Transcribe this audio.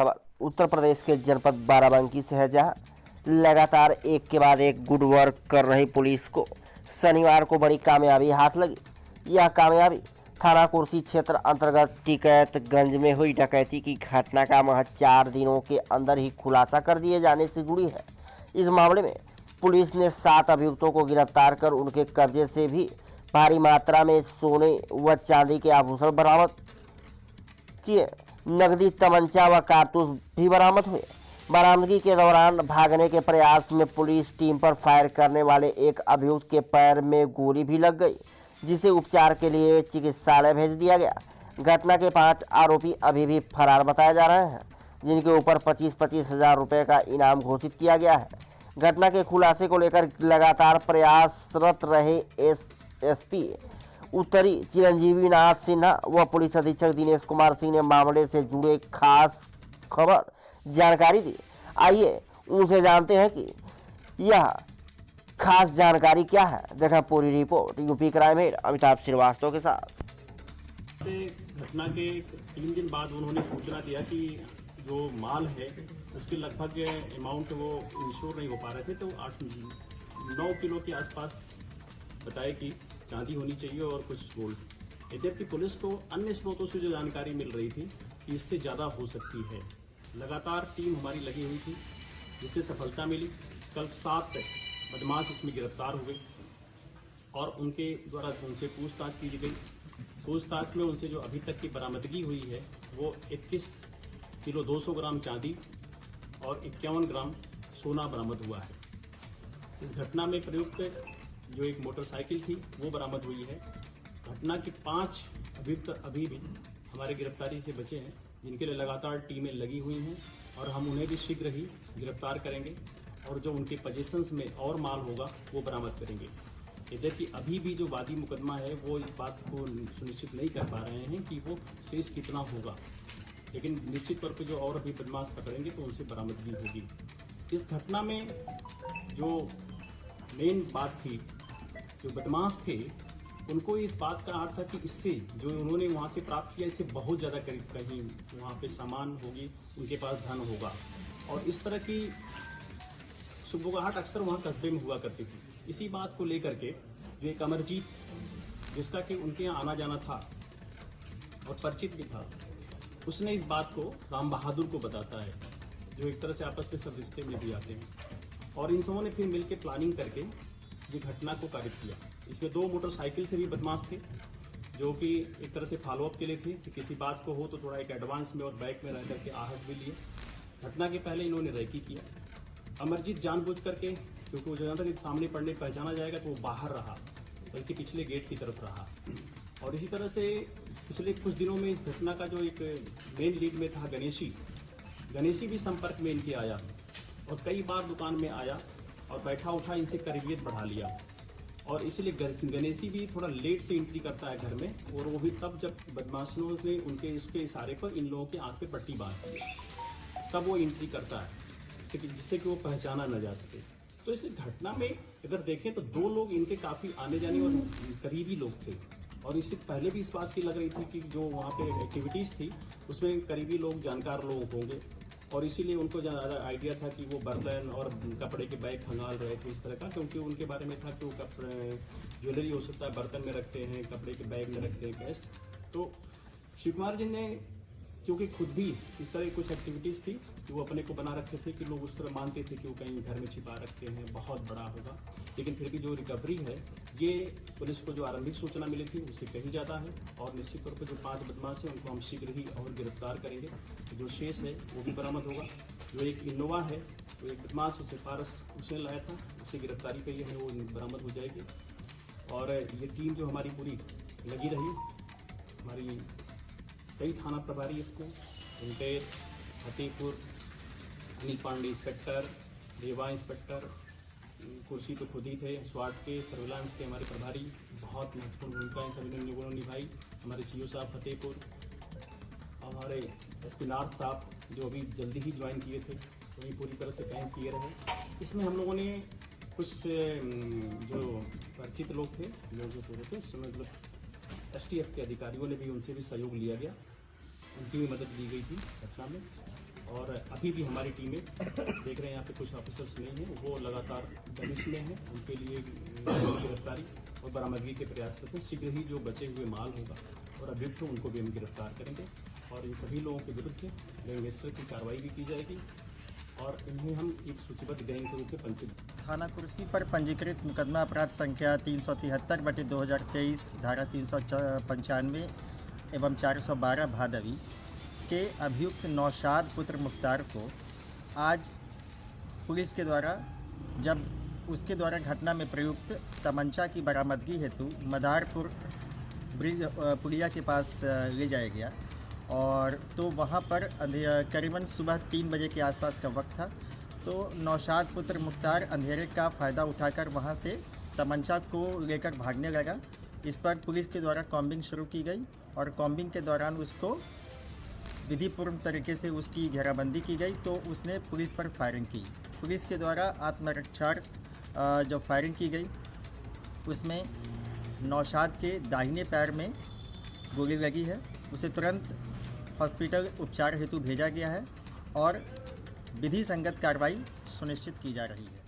खबर उत्तर प्रदेश के जनपद बाराबंकी से है, जहां लगातार एक के बाद एक गुड वर्क कर रही पुलिस को शनिवार को बड़ी कामयाबी हाथ लगी। यह कामयाबी थाना कुर्सी क्षेत्र अंतर्गत टिकैतगंज में हुई डकैती की घटना का महज 4 दिनों के अंदर ही खुलासा कर दिए जाने से जुड़ी है। इस मामले में पुलिस ने 7 अभियुक्तों को गिरफ्तार कर उनके कब्जे से भी भारी मात्रा में सोने व चांदी के आभूषण बरामद किए। नकदी, तमंचा व कारतूस भी बरामद हुए। बरामदगी के दौरान भागने के प्रयास में पुलिस टीम पर फायर करने वाले एक अभियुक्त के पैर में गोली भी लग गई, जिसे उपचार के लिए चिकित्सालय भेज दिया गया। घटना के 5 आरोपी अभी भी फरार बताए जा रहे हैं, जिनके ऊपर 25-25 हजार रुपये का इनाम घोषित किया गया है। घटना के खुलासे को लेकर लगातार प्रयासरत रहे एसपी उत्तरी चिरंजीवी नाथ सिन्हा व पुलिस अधीक्षक दिनेश कुमार सिंह ने मामले से जुड़े खास खबर जानकारी दी। आइए उनसे जानते हैं कि यह खास जानकारी क्या है। देखा पूरी report UP crime head Amitabh Srivastava के साथ। घटना के 3 दिन बाद उन्होंने सूचना दिया कि जो माल है उसके लगभग अमाउंट वो इंश्योर नहीं हो पा रहे थे, तो 8-9 किलो के आसपास बताए कि चांदी होनी चाहिए और कुछ गोल्ड। यद्यपि पुलिस को अन्य स्रोतों से जो जानकारी मिल रही थी कि इससे ज़्यादा हो सकती है, लगातार टीम हमारी लगी हुई थी, जिससे सफलता मिली। कल 7 बदमाश इसमें गिरफ्तार हुए और उनके द्वारा उनसे पूछताछ की गई। पूछताछ में उनसे जो अभी तक की बरामदगी हुई है वो 21 किलो 200 ग्राम चांदी और 51 ग्राम सोना बरामद हुआ है। इस घटना में प्रयुक्त जो एक मोटरसाइकिल थी वो बरामद हुई है। घटना के 5 अभियुक्त अभी भी हमारे गिरफ्तारी से बचे हैं, जिनके लिए लगातार टीमें लगी हुई हैं और हम उन्हें भी शीघ्र ही गिरफ्तार करेंगे और जो उनके पोजीशंस में और माल होगा वो बरामद करेंगे। यद्यपि अभी भी जो वादी मुकदमा है वो इस बात को सुनिश्चित नहीं कर पा रहे हैं कि वो शेष कितना होगा, लेकिन निश्चित तौर पर जो और अभी बदमाश पकड़ेंगे तो उनसे बरामदगी होगी। इस घटना में जो मेन बात थी, जो बदमाश थे उनको इस बात का अर्थ था कि इससे जो उन्होंने वहाँ से प्राप्त किया इससे बहुत ज़्यादा कहीं वहाँ पे सामान होगी, उनके पास धन होगा। और इस तरह की सुबुगाहट अक्सर वहाँ कस्बे में हुआ करती थी। इसी बात को लेकर के जो एक अमरजीत, जिसका कि उनके यहाँ आना जाना था और परिचित भी था, उसने इस बात को राम बहादुर को बताता है, जो एक तरह से आपस में सब रिश्ते में भी आते हैं। और इन सबों ने फिर मिलकर प्लानिंग करके ये घटना को कारित किया। इसमें 2 मोटरसाइकिल से भी बदमाश थे, जो कि एक तरह से फॉलोअप के लिए थे कि किसी बात को हो तो थोड़ा एक एडवांस में और बैक में रह करके आहट भी लिए। घटना के पहले इन्होंने रैकी किया। अमरजीत जानबूझ करके, क्योंकि वो जानता था कि सामने पड़ने पहचाना जाएगा, तो वो बाहर रहा, बल्कि पिछले गेट की तरफ रहा। और इसी तरह से पिछले कुछ दिनों में इस घटना का जो एक मेन लीड में था गणेशी भी संपर्क में इनके आया और कई बार दुकान में आया और बैठा उठा इनसे करीबियत बढ़ा लिया। और इसलिए गणेशी भी थोड़ा लेट से एंट्री करता है घर में, और वो भी तब जब बदमाशों ने उनके इसके इशारे पर इन लोगों के आंख पे पट्टी बांध दी, तब वो एंट्री करता है, क्योंकि जिससे कि वो पहचाना न जा सके। तो इस घटना में अगर देखें तो 2 लोग इनके काफ़ी आने जाने और करीबी लोग थे, और इससे पहले भी इस बात की लग रही थी कि जो वहाँ पे एक्टिविटीज़ थी उसमें करीबी लोग, जानकार लोग होंगे, और इसीलिए उनको ज़्यादा आइडिया था कि वो बर्तन और कपड़े के बैग खंगाल रहे थे इस तरह का, क्योंकि उनके बारे में था कि वो ज्वेलरी हो सकता है बर्तन में रखते हैं, कपड़े के बैग में रखते हैं कैश। तो शिव कुमार जी ने क्योंकि खुद भी इस तरह की कुछ एक्टिविटीज़ थी कि वो अपने को बना रखते थे कि लोग उस तरह मानते थे कि वो कहीं घर में छिपा रखते हैं, बहुत बड़ा होगा, लेकिन फिर भी जो रिकवरी है ये पुलिस को जो आरंभिक सूचना मिली थी उससे कहीं ज़्यादा है। और निश्चित तौर पर जो 5 बदमाश हैं उनको हम शीघ्र ही और गिरफ्तार करेंगे। जो शेष है वो भी बरामद होगा। जो एक इनोवा है, वो एक बदमाश उसे पारस उसने लाया था, उसकी गिरफ्तारी पे है वो बरामद हो जाएगी। और ये टीम जो हमारी पूरी लगी रही, हमारी कई थाना प्रभारी इसको, मुंगेर, फतेहपुर, अनिल पांडे इंस्पेक्टर, रेवा इंस्पेक्टर, कुर्सी तो खुद ही थे, स्वाट के सर्विलांस के हमारे प्रभारी, बहुत महत्वपूर्ण भूमिकाएं सभी लोगों ने निभाई। हमारे सीओ साहब फतेहपुर, हमारे एसपी नार्थ साहब जो अभी जल्दी ही ज्वाइन किए थे, वही पूरी तरह से काम किए रहे। इसमें हम लोगों ने कुछ जो परिचित लोग थे, लोग जो पूरे थे, उसमें मतलब STF के अधिकारियों ने भी, उनसे भी सहयोग लिया गया, उनकी भी मदद दी गई थी घटना में। और अभी भी हमारी टीमें देख रहे हैं यहाँ पे कुछ ऑफिसर्स नहीं हैं, वो लगातार तनिश में हैं, उनके लिए गिरफ्तारी और बरामदगी के प्रयास करते हैं। शीघ्र ही जो बचे हुए माल होगा और अभियुक्त उनको भी हम गिरफ्तार करेंगे और इन सभी लोगों के विरुद्ध गैंगस्टर की कार्रवाई भी की जाएगी और इन्हें हम एक सूचीबद्ध गैंग के रूप में पंजीकृत। थाना कुर्सी पर पंजीकृत मुकदमा अपराध संख्या 373/2023 धारा 395 एवं 412 भादवी के अभियुक्त नौशाद पुत्र मुख्तार को आज पुलिस के द्वारा जब उसके द्वारा घटना में प्रयुक्त तमंचा की बरामदगी हेतु मदारपुर ब्रिज पुलिया के पास ले जाया गया और तो वहाँ पर करीबन सुबह 3 बजे के आसपास का वक्त था। तो नौशाद पुत्र मुख्तार अंधेरे का फ़ायदा उठाकर वहाँ से तमंचा को लेकर भागने लगा। इस पर पुलिस के द्वारा कॉम्बिंग शुरू की गई और कॉम्बिंग के दौरान उसको विधिपूर्ण तरीके से उसकी घेराबंदी की गई तो उसने पुलिस पर फायरिंग की। पुलिस के द्वारा आत्मरक्षार्थ जो फायरिंग की गई उसमें नौशाद के दाहिने पैर में गोली लगी है। उसे तुरंत हॉस्पिटल उपचार हेतु भेजा गया है और विधि संगत कार्रवाई सुनिश्चित की जा रही है।